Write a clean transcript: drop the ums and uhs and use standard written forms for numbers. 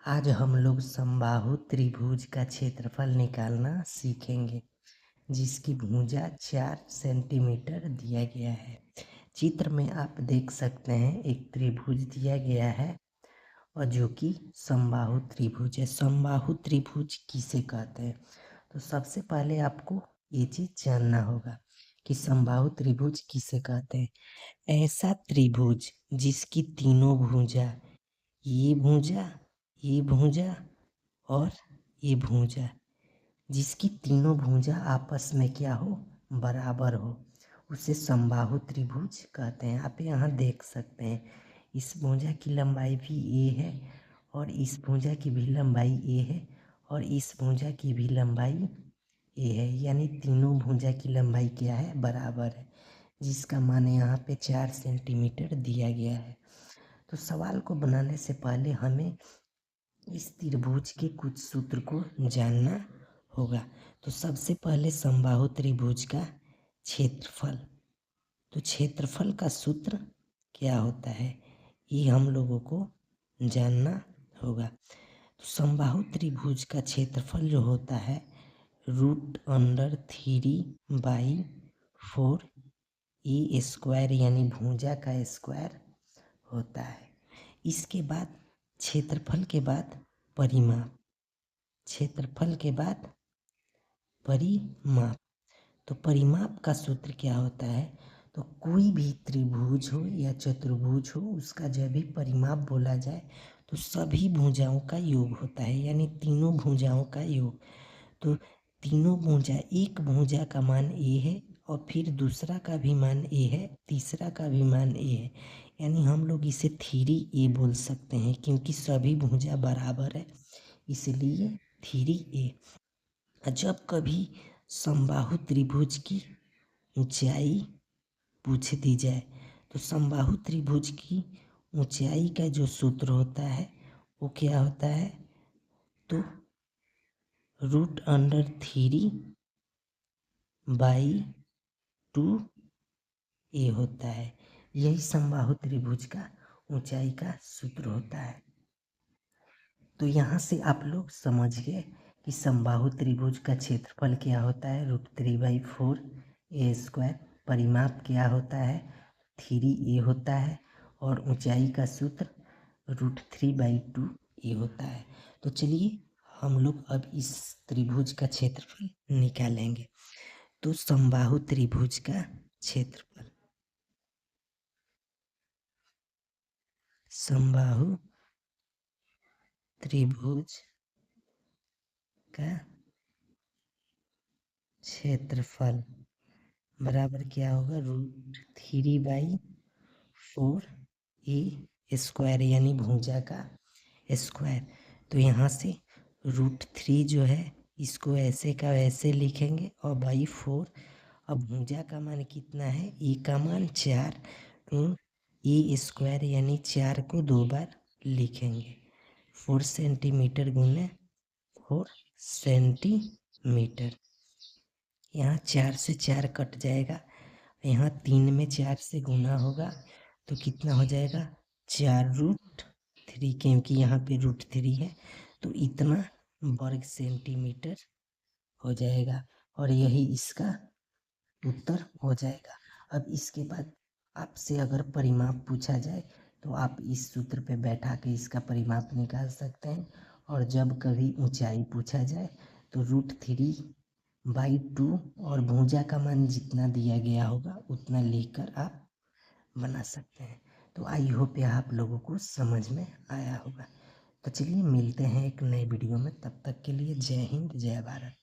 आज हम लोग समबाहु त्रिभुज का क्षेत्रफल निकालना सीखेंगे, जिसकी भुजा 4 सेंटीमीटर दिया गया है। चित्र में आप देख सकते हैं एक त्रिभुज दिया गया है और जो कि समबाहु त्रिभुज है। समबाहु त्रिभुज किसे कहते हैं? तो सबसे पहले आपको ये चीज जानना होगा कि समबाहु त्रिभुज किसे कहते हैं। ऐसा त्रिभुज जिसकी तीनों भुजा, ये भुजा, ये भुजा और ये भुजा, जिसकी तीनों भुजा आपस में क्या हो, बराबर हो, उसे समबाहु त्रिभुज कहते हैं। आप यहाँ देख सकते हैं इस भुजा की लंबाई भी ए है और इस भुजा की भी लंबाई ए है और इस भुजा की भी लंबाई ए है, यानी तीनों भुजा की लंबाई क्या है, बराबर है, जिसका मान यहाँ पे 4 सेंटीमीटर दिया गया है। तो सवाल को बनाने से पहले हमें इस त्रिभुज के कुछ सूत्र को जानना होगा। तो सबसे पहले समबाहु त्रिभुज का क्षेत्रफल, तो क्षेत्रफल का सूत्र क्या होता है ये हम लोगों को जानना होगा। तो समबाहु त्रिभुज का क्षेत्रफल जो होता है √3/4 ए स्क्वायर, यानी भुजा का स्क्वायर होता है। इसके बाद क्षेत्रफल के बाद परिमाप, क्षेत्रफल के बाद परिमाप। तो परिमाप का सूत्र क्या होता है? तो कोई भी त्रिभुज हो या चतुर्भुज हो, उसका जब भी परिमाप बोला जाए तो सभी भुजाओं का योग होता है, यानी तीनों भुजाओं का योग। तो तीनों भुजा, एक भुजा का मान ए है और फिर दूसरा का भी मान ए है, तीसरा का भी मान ए है, यानी हम लोग इसे 3a बोल सकते हैं, क्योंकि सभी भुजा बराबर है, इसलिए 3a। जब कभी समबाहु त्रिभुज की ऊंचाई पूछ दी जाए तो समबाहु त्रिभुज की ऊंचाई का जो सूत्र होता है वो क्या होता है? तो √3/2a होता है। यही समबाहु त्रिभुज का ऊंचाई का सूत्र होता है। तो यहाँ से आप लोग समझ गए कि समबाहु त्रिभुज का क्षेत्रफल क्या होता है, √3/4a²। परिमाप क्या होता है, 3a होता है और ऊंचाई का सूत्र √3/2a होता है। तो चलिए हम लोग अब इस त्रिभुज का क्षेत्रफल निकालेंगे। तो समबाहु त्रिभुज का क्षेत्रफल, समबाहु त्रिभुज का क्षेत्रफल बराबर क्या होगा, √3/4a², यानी भुजा का स्क्वायर। तो यहाँ से √3 जो है इसको ऐसे का वैसे लिखेंगे और /4, अब भुजा का मान कितना है, ए का मान 4, तो a² यानी 4 को 2 बार लिखेंगे, 4 सेंटीमीटर गुने 4 सेंटीमीटर। यहाँ 4 से 4 कट जाएगा, यहाँ 3 में 4 से गुना होगा तो कितना हो जाएगा, 4√3, क्योंकि यहाँ पे √3 है तो इतना वर्ग सेंटीमीटर हो जाएगा और यही इसका उत्तर हो जाएगा। अब इसके बाद आपसे अगर परिमाप पूछा जाए तो आप इस सूत्र पे बैठा के इसका परिमाप निकाल सकते हैं, और जब कभी ऊंचाई पूछा जाए तो √3/2 और भुजा का मान जितना दिया गया होगा उतना लेकर आप बना सकते हैं। तो आई होप यह आप लोगों को समझ में आया होगा। तो चलिए मिलते हैं एक नए वीडियो में, तब तक के लिए जय हिंद, जय भारत।